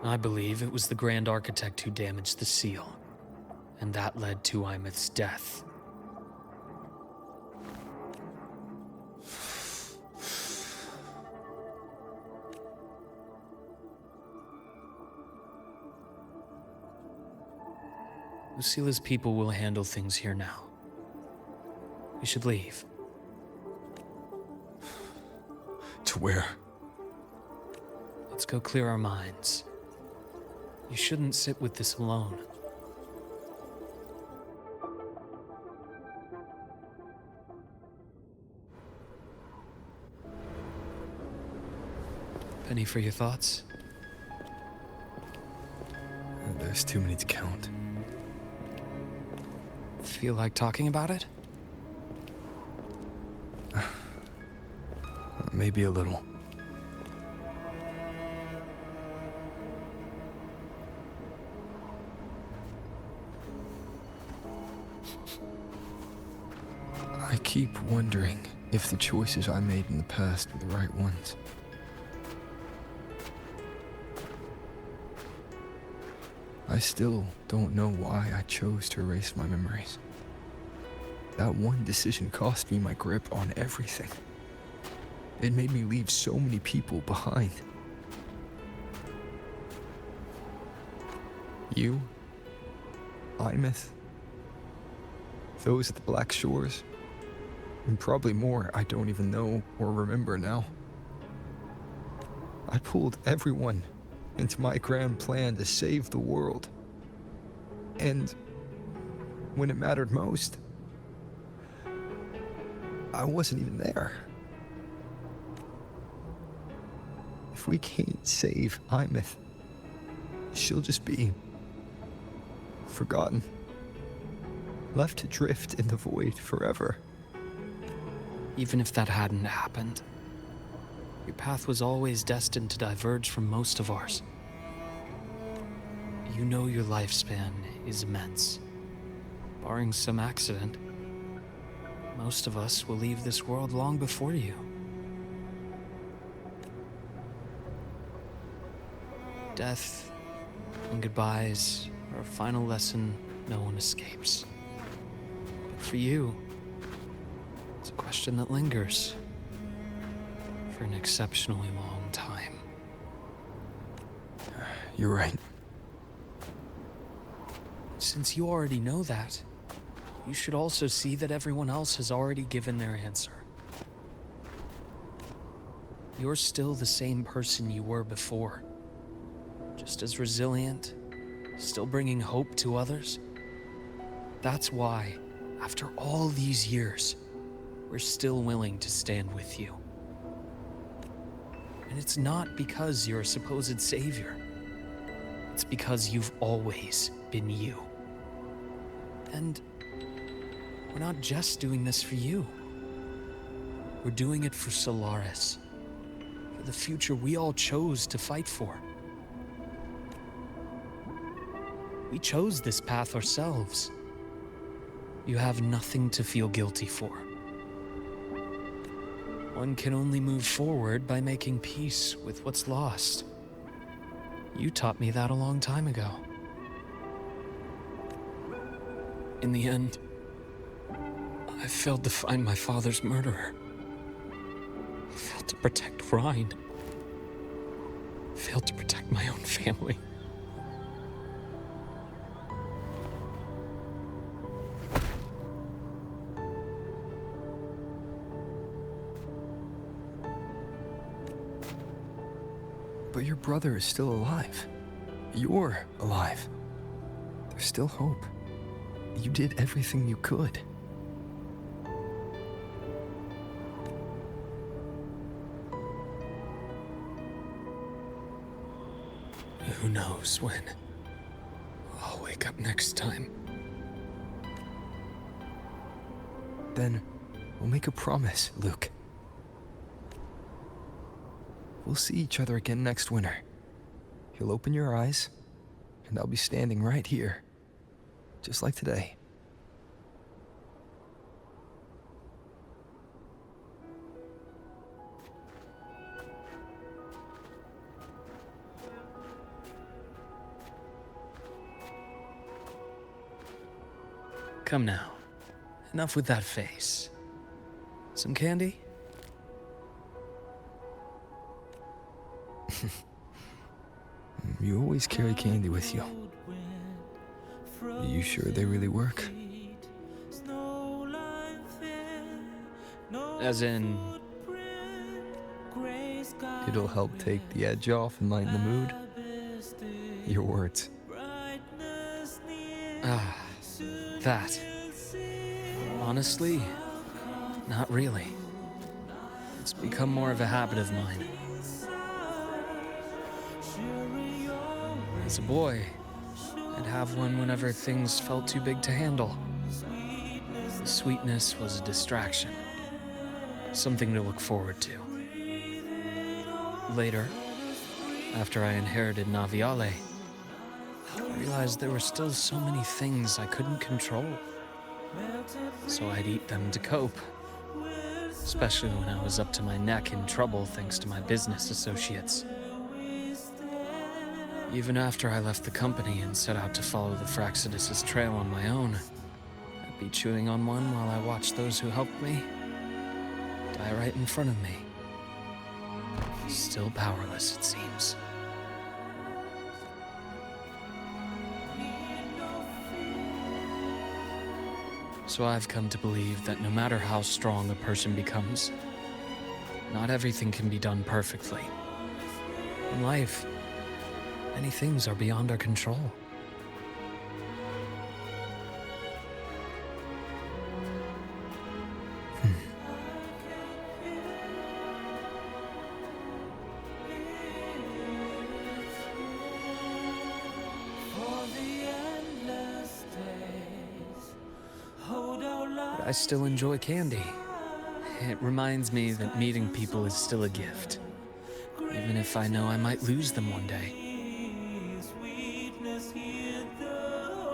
I believe it was the Grand Architect who damaged the seal, and that led to Imeth's death. Lucila's people will handle things here now. We should leave. To where? Let's go clear our minds. You shouldn't sit with this alone. Penny for your thoughts? There's too many to count. Feel like talking about it? Maybe a little. I keep wondering if the choices I made in the past were the right ones. I still don't know why I chose to erase my memories. That one decision cost me my grip on everything. It made me leave so many people behind. You, Imeth, those at the Black Shores, and probably more I don't even know or remember now. I pulled everyone into my grand plan to save the world. And when it mattered most, I wasn't even there. If we can't save Imeth, she'll just be forgotten. Left to drift in the void forever. Even if that hadn't happened, your path was always destined to diverge from most of ours. You know your lifespan is immense. Barring some accident, most of us will leave this world long before you. Death and goodbyes are a final lesson no one escapes. But for you, it's a question that lingers for an exceptionally long time. You're right. Since you already know that, you should also see that everyone else has already given their answer. You're still the same person you were before. Just as resilient, still bringing hope to others. That's why, after all these years, we're still willing to stand with you. And it's not because you're a supposed savior. It's because you've always been you. And we're not just doing this for you. We're doing it for Solaris. For the future we all chose to fight for. We chose this path ourselves. You have nothing to feel guilty for. One can only move forward by making peace with what's lost. You taught me that a long time ago. In the end, I failed to find my father's murderer. I failed to protect Rhine. I failed to protect my own family. But your brother is still alive. You're alive. There's still hope. You did everything you could. Who knows when I'll wake up next time. Then we'll make a promise, Luke. We'll see each other again next winter. You'll open your eyes, and I'll be standing right here, just like today. Come now. Enough with that face. Some candy? You always carry candy with you. Are you sure they really work? As in... It'll help take the edge off and lighten the mood? Your words. Ah, that. Honestly, not really. It's become more of a habit of mine. As a boy, I'd have one whenever things felt too big to handle. The sweetness was a distraction, something to look forward to. Later, after I inherited Naviale, I realized there were still so many things I couldn't control. So I'd eat them to cope, especially when I was up to my neck in trouble thanks to my business associates. Even after I left the company and set out to follow the Fraxidus' trail on my own, I'd be chewing on one while I watched those who helped me die right in front of me. Still powerless, it seems. So I've come to believe that no matter how strong a person becomes, not everything can be done perfectly. In life, many things are beyond our control. but I still enjoy candy. It reminds me that meeting people is still a gift, even if I know I might lose them one day.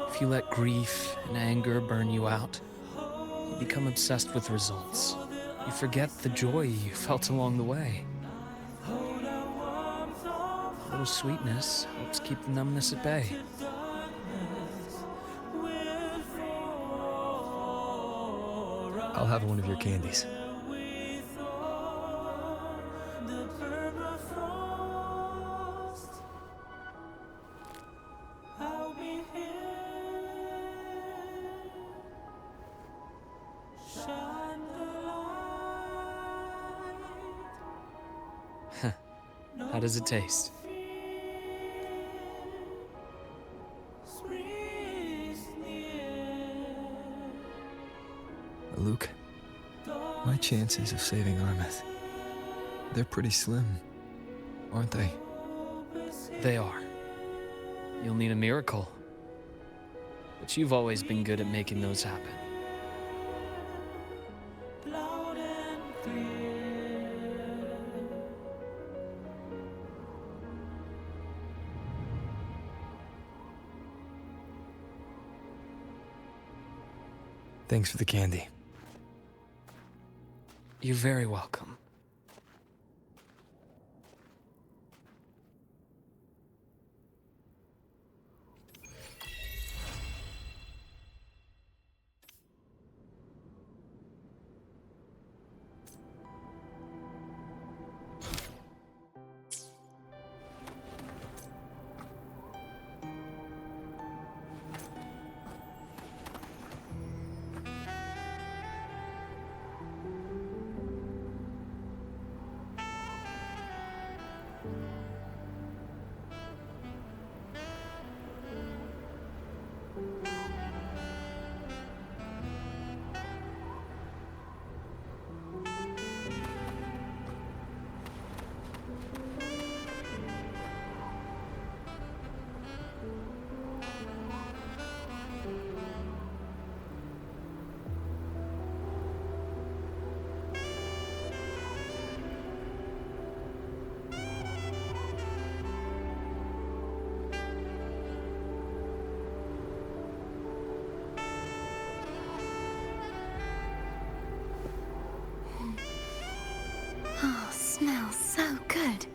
If you let grief and anger burn you out, you become obsessed with results. You forget the joy you felt along the way. A little sweetness helps keep the numbness at bay. I'll have one of your candies. How does it taste? Luke, my chances of saving Armeth, they're pretty slim, aren't they? They are. You'll need a miracle. But you've always been good at making those happen. Thanks for the candy. You're very welcome. Oh, smells so good.